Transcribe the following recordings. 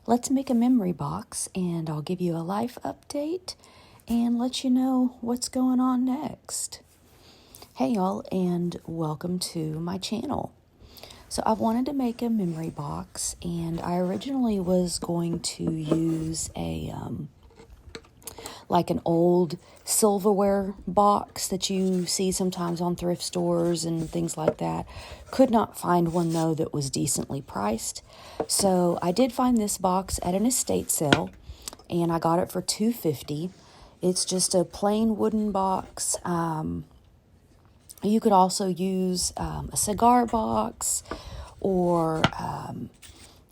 Let's make a memory box and I'll give you a life update and let you know what's going on next. Hey y'all, and welcome to my channel. So I wanted to make a memory box, and I originally was going to use like an old silverware box that you see sometimes on thrift stores and things like that. Could not find one though that was decently priced. So I did find this box at an estate sale, and I got it for $2.50. It's just a plain wooden box. You could also use a cigar box, or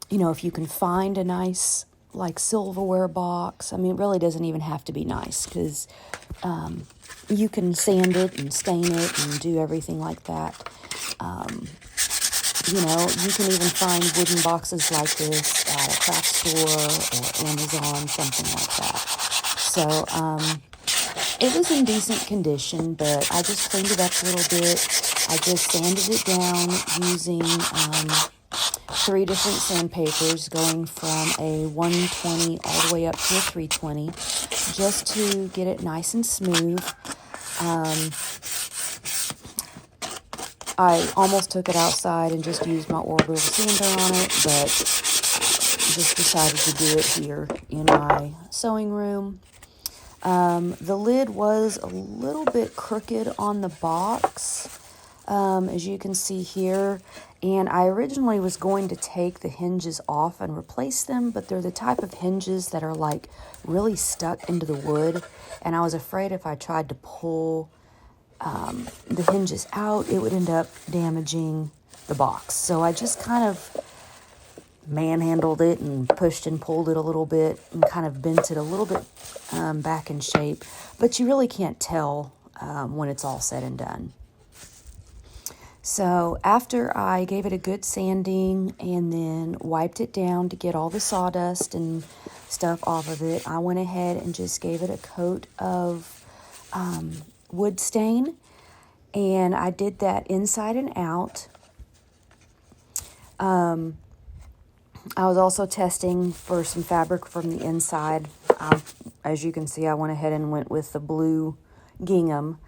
if you can find a nice like silverware box. I mean, it really doesn't even have to be nice, because you can sand it and stain it and do everything like that. You can even find wooden boxes like this at a craft store or Amazon, something like that. So it was in decent condition, but I just cleaned it up a little bit. I just sanded it down using 3 different sandpapers, going from a 120 all the way up to a 320, just to get it nice and smooth. I almost took it outside and just used my orbital sander on it, but just decided to do it here in my sewing room. The lid was a little bit crooked on the box, as you can see here, and I originally was going to take the hinges off and replace them, but they're the type of hinges that are like really stuck into the wood, and I was afraid if I tried to pull the hinges out, it would end up damaging the box. So I just kind of manhandled it and pushed and pulled it a little bit and kind of bent it a little bit back in shape, but you really can't tell when it's all said and done. So after I gave it a good sanding and then wiped it down to get all the sawdust and stuff off of it, I went ahead and just gave it a coat of wood stain, and I did that inside and out. I was also testing for some fabric from the inside. As you can see, I went ahead and went with the blue gingham.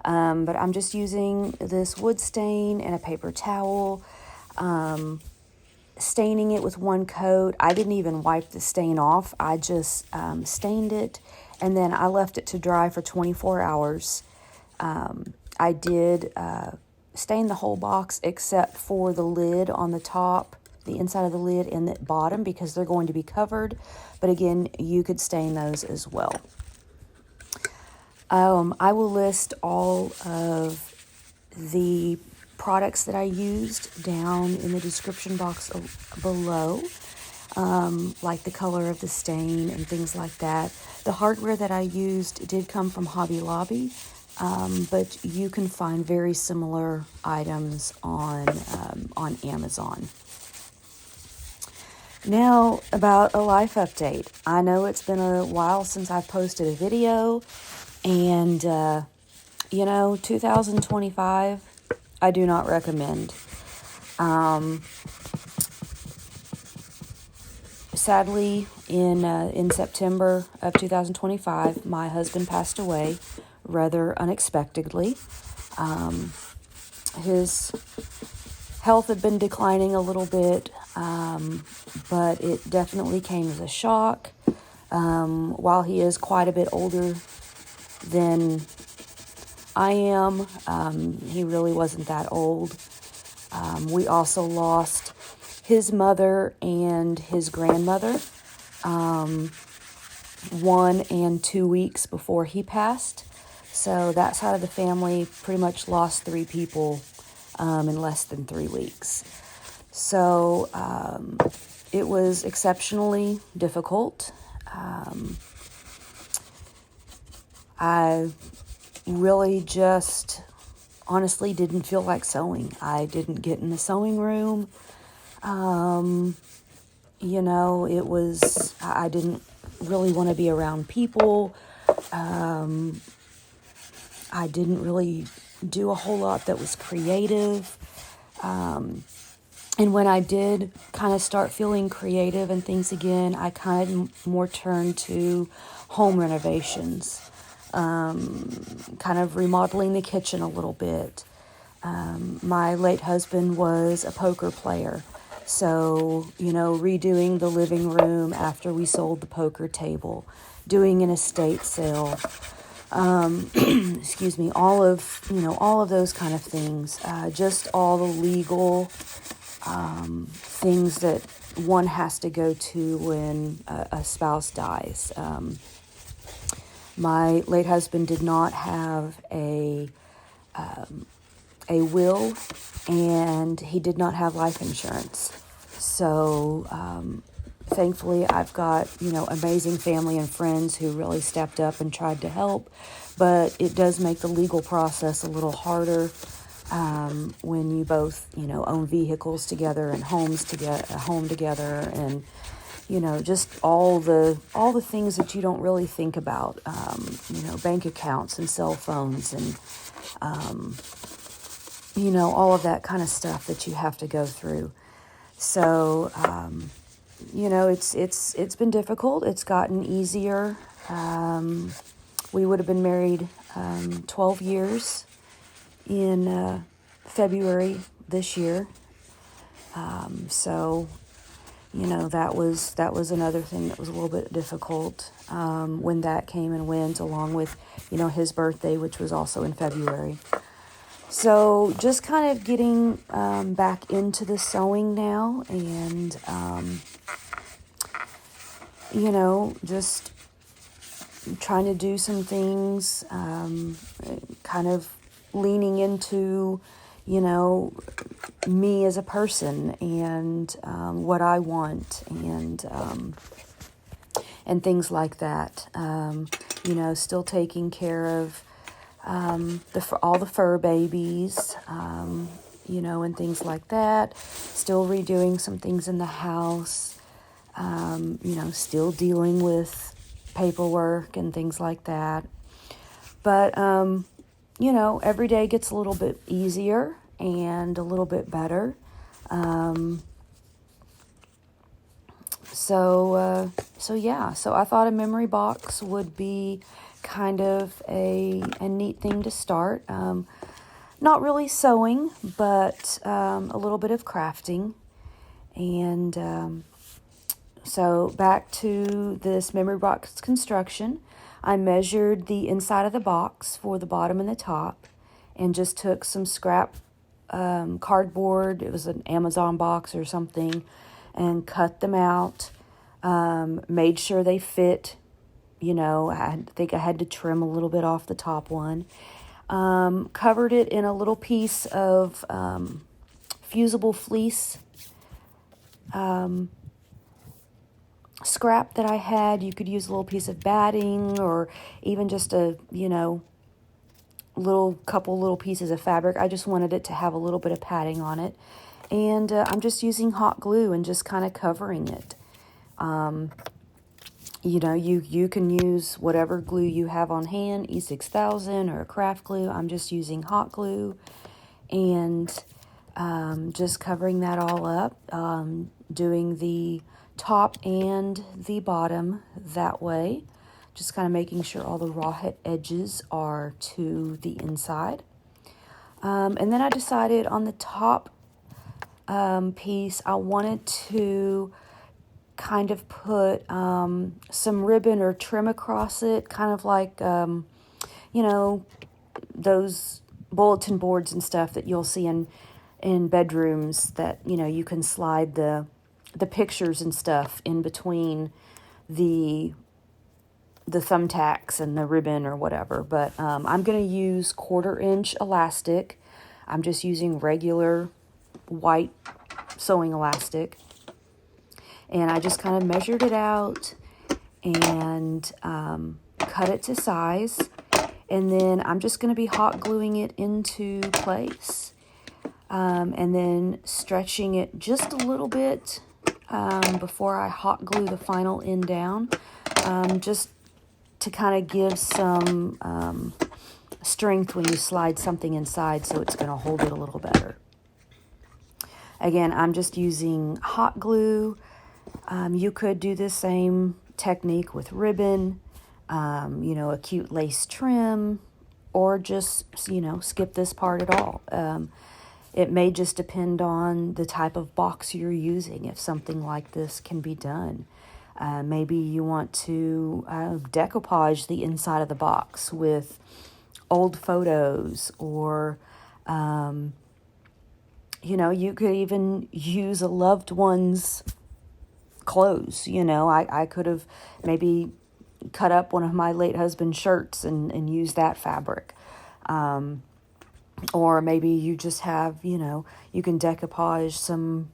But I'm just using this wood stain and a paper towel, staining it with one coat. I didn't even wipe the stain off. I just stained it, and then I left it to dry for 24 hours. I did stain the whole box except for the lid on the top, the inside of the lid, and the bottom, because they're going to be covered. But again, you could stain those as well. I will list all of the products that I used down in the description box below, like the color of the stain and things like that. The hardware that I used did come from Hobby Lobby, but you can find very similar items on Amazon. Now, about a life update. I know it's been a while since I posted a video, and 2025, I do not recommend. Sadly, in September of 2025, my husband passed away rather unexpectedly. His health had been declining a little bit, but it definitely came as a shock. While he is quite a bit older than I am, he really wasn't that old. We also lost his mother and his grandmother 1 and 2 weeks before he passed. So that side of the family pretty much lost 3 people in less than 3 weeks. So it was exceptionally difficult. I really just honestly didn't feel like sewing. I didn't get in the sewing room. It was, I didn't really want to be around people. I didn't really do a whole lot that was creative. And when I did kind of start feeling creative and things again, I kind of more turned to home renovations, kind of remodeling the kitchen a little bit. My late husband was a poker player. So, redoing the living room after we sold the poker table, doing an estate sale, excuse me, all of those kind of things, just all the legal things that one has to go to when a spouse dies. My late husband did not have a will, and he did not have life insurance. So thankfully, I've got, amazing family and friends who really stepped up and tried to help. But it does make the legal process a little harder when you both, own vehicles together and homes together, a home together, and just all the things that you don't really think about, bank accounts and cell phones and all of that kind of stuff that you have to go through. So, it's been difficult. It's gotten easier. We would have been married 12 years in February this year. So, that was another thing that was a little bit difficult when that came and went, along with, his birthday, which was also in February. So just kind of getting back into the sewing now, and, just trying to do some things, kind of leaning into, me as a person and what I want, and things like that. Still taking care of all the fur babies, and things like that. Still redoing some things in the house, still dealing with paperwork and things like that. But, every day gets a little bit easier and a little bit better. So I thought a memory box would be kind of a neat thing to start. Not really sewing, but a little bit of crafting. And so back to this memory box construction. I measured the inside of the box for the bottom and the top, and just took some scrap cardboard. It was an Amazon box or something, and cut them out. Made sure they fit. I think I had to trim a little bit off the top one. Covered it in a little piece of fusible fleece scrap that I had. You could use a little piece of batting, or even just a, couple little pieces of fabric. I just wanted it to have a little bit of padding on it. And I'm just using hot glue and just kind of covering it. You can use whatever glue you have on hand, E6000 or craft glue. I'm just using hot glue, and just covering that all up, doing the top and the bottom that way, just kind of making sure all the raw edges are to the inside. And then I decided on the top piece, I wanted to kind of put some ribbon or trim across it, kind of like, those bulletin boards and stuff that you'll see in bedrooms that, you can slide the pictures and stuff in between the thumbtacks and the ribbon or whatever. But I'm going to use 1/4-inch elastic. I'm just using regular white sewing elastic. And I just kind of measured it out and cut it to size. And then I'm just going to be hot gluing it into place. And then stretching it just a little bit before I hot glue the final end down. Just to kind of give some strength when you slide something inside, so it's going to hold it a little better. Again, I'm just using hot glue. You could do the same technique with ribbon, a cute lace trim, or just, skip this part at all. It may just depend on the type of box you're using if something like this can be done. Maybe you want to decoupage the inside of the box with old photos, or, you could even use a loved one's clothes. I could have maybe cut up one of my late husband's shirts and use that fabric. Or maybe you just have, you can decoupage some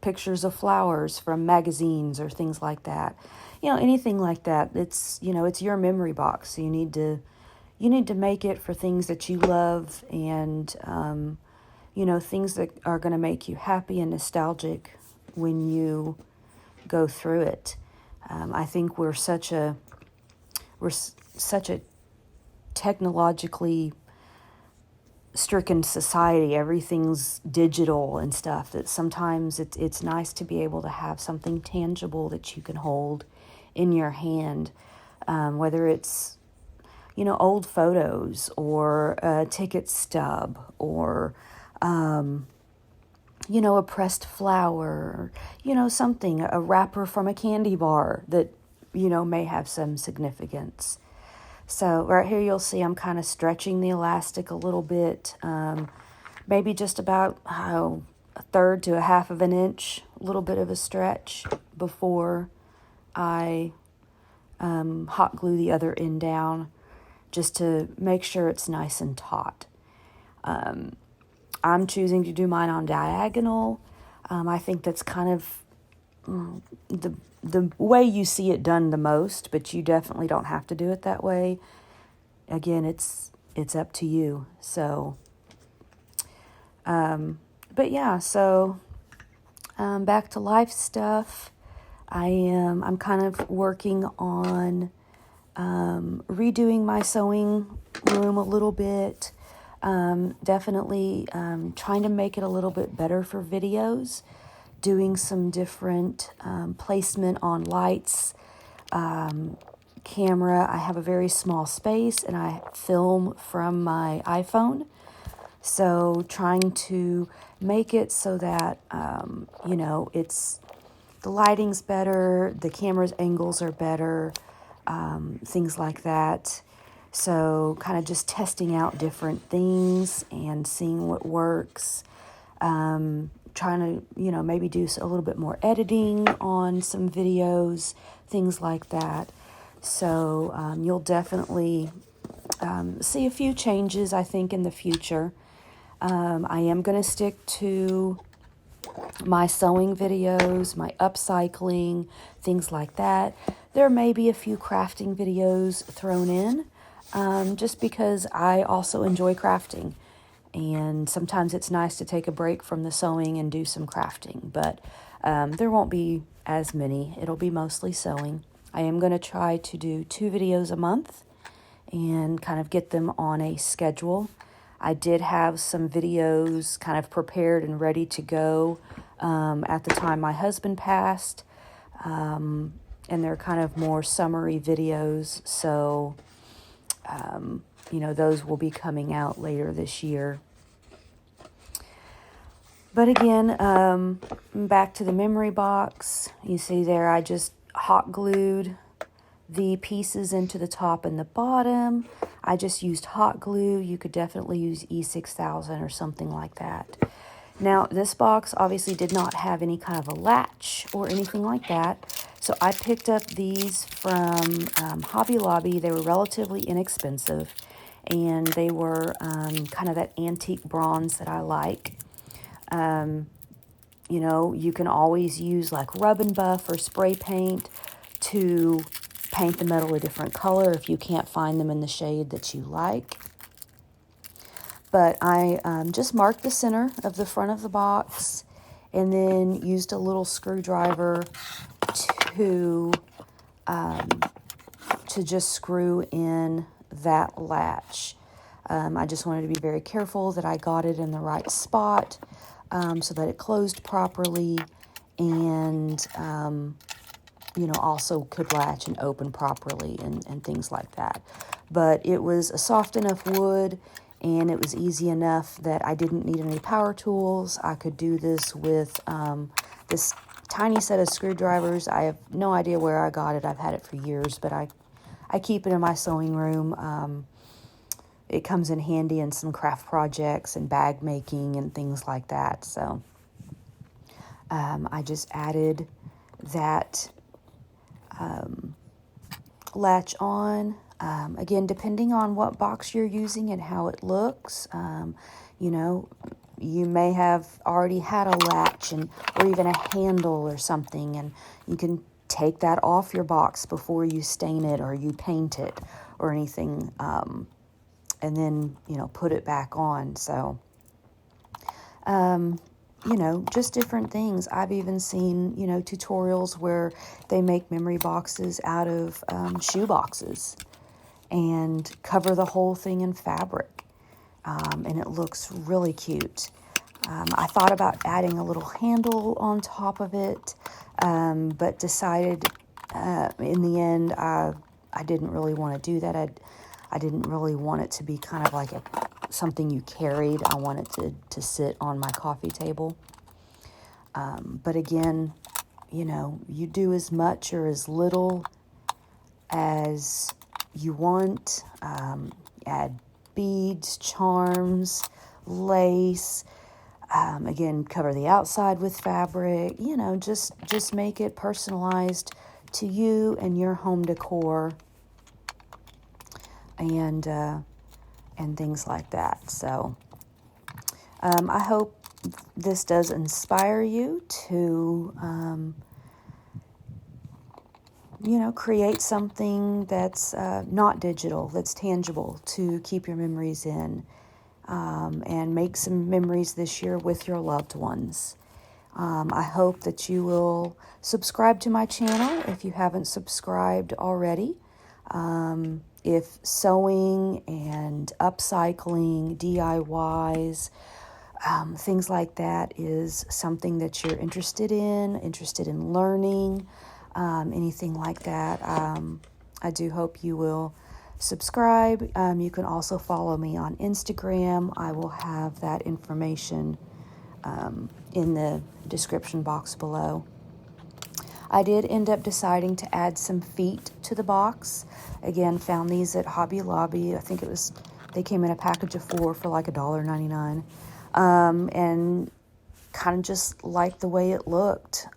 pictures of flowers from magazines or things like that. Anything like that. It's, it's your memory box. So you need to make it for things that you love, and, things that are going to make you happy and nostalgic when you go through it. I think we're such a technologically stricken society. Everything's digital and stuff, that sometimes it's nice to be able to have something tangible that you can hold in your hand, whether it's old photos, or a ticket stub, or a pressed flower, something, a wrapper from a candy bar that may have some significance. So right here you'll see I'm kind of stretching the elastic a little bit, maybe just about a third to a half of an inch, a little bit of a stretch before I hot glue the other end down, just to make sure it's nice and taut. I'm choosing to do mine on diagonal. I think that's kind of the way you see it done the most, but you definitely don't have to do it that way. Again, it's up to you. So, but yeah, so back to life stuff. I'm kind of working on redoing my sewing room a little bit. Definitely trying to make it a little bit better for videos, doing some different placement on lights, camera. I have a very small space and I film from my iPhone, so trying to make it so that it's, the lighting's better, the camera's angles are better, things like that. So kind of just testing out different things and seeing what works. Trying to, maybe do a little bit more editing on some videos, things like that. So you'll definitely see a few changes, I think, in the future. I am going to stick to my sewing videos, my upcycling, things like that. There may be a few crafting videos thrown in, just because I also enjoy crafting. And sometimes it's nice to take a break from the sewing and do some crafting. But there won't be as many. It'll be mostly sewing. I am going to try to do 2 videos a month and kind of get them on a schedule. I did have some videos kind of prepared and ready to go at the time my husband passed. And they're kind of more summary videos. So, those will be coming out later this year. But again, back to the memory box. You see there, I just hot glued the pieces into the top and the bottom. I just used hot glue. You could definitely use E6000 or something like that. Now, this box obviously did not have any kind of a latch or anything like that. So I picked up these from Hobby Lobby. They were relatively inexpensive, and they were kind of that antique bronze that I like. You can always use like rub and buff or spray paint to paint the metal a different color if you can't find them in the shade that you like. But I just marked the center of the front of the box and then used a little screwdriver to just screw in that latch. I just wanted to be very careful that I got it in the right spot. so that it closed properly, and also could latch and open properly and things like that. But it was a soft enough wood, and it was easy enough that I didn't need any power tools. I could do this with this tiny set of screwdrivers. I have no idea where I got it. I've had it for years, but I keep it in my sewing room. It comes in handy in some craft projects and bag making and things like that. So I just added that latch on. Again, depending on what box you're using and how it looks, you may have already had a latch or even a handle or something, and you can take that off your box before you stain it or you paint it or anything, and then, put it back on. So, just different things. I've even seen, tutorials where they make memory boxes out of shoe boxes and cover the whole thing in fabric. And it looks really cute. I thought about adding a little handle on top of it, but decided in the end I didn't really want to do that. I didn't really want it to be kind of like something you carried. I want it to sit on my coffee table. But again, you do as much or as little as you want. Add beads, charms, lace. Again, cover the outside with fabric. Just make it personalized to you and your home decor, and things like that. So I hope this does inspire you to create something that's not digital, that's tangible, to keep your memories in, and make some memories this year with your loved ones. I hope that you will subscribe to my channel if you haven't subscribed already. If sewing and upcycling, DIYs, things like that is something that you're interested in learning, anything like that, I do hope you will subscribe. You can also follow me on Instagram. I will have that information in the description box below. I did end up deciding to add some feet to the box. Again, found these at Hobby Lobby. I think they came in a package of 4 for like $1.99. And kind of just liked the way it looked.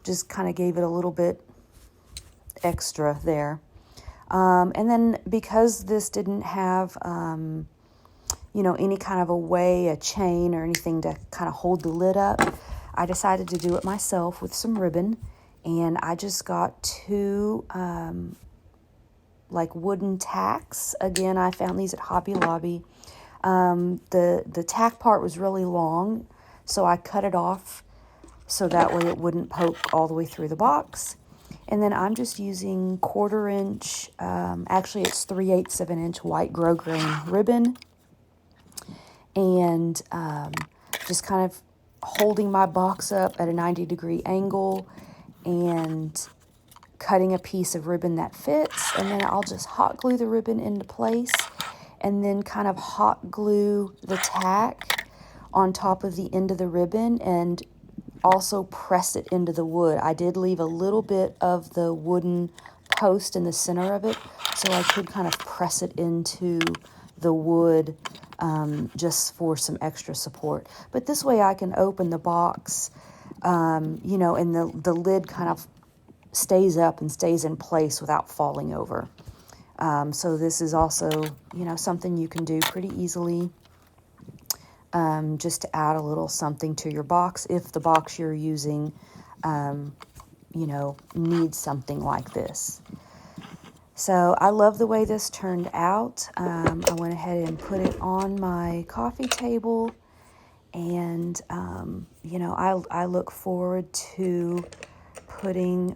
Just kind of gave it a little bit extra there. And then because this didn't have, any kind of a chain or anything to kind of hold the lid up, I decided to do it myself with some ribbon. And I just got 2 wooden tacks. Again, I found these at Hobby Lobby. The tack part was really long, so I cut it off so that way it wouldn't poke all the way through the box. And then I'm just using 1/4 inch, actually it's 3/8 of an inch white grosgrain ribbon, and just kind of holding my box up at a 90-degree angle and cutting a piece of ribbon that fits, and then I'll just hot glue the ribbon into place and then kind of hot glue the tack on top of the end of the ribbon and also press it into the wood. I did leave a little bit of the wooden post in the center of it, so I could kind of press it into the wood just for some extra support. But this way I can open the box, and the lid kind of stays up and stays in place without falling over. So this is also, something you can do pretty easily, just to add a little something to your box if the box you're using, needs something like this. So I love the way this turned out. I went ahead and put it on my coffee table, and, I look forward to putting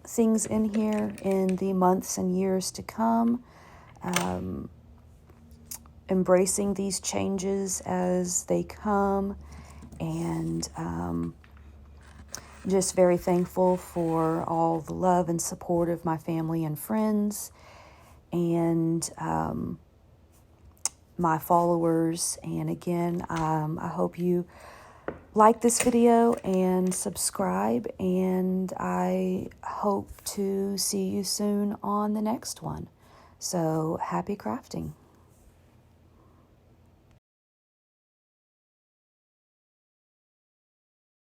things in here in the months and years to come. embracing these changes as they come, and just very thankful for all the love and support of my family and friends, and my followers. And again, I hope you like this video and subscribe, and I hope to see you soon on the next one. So happy crafting.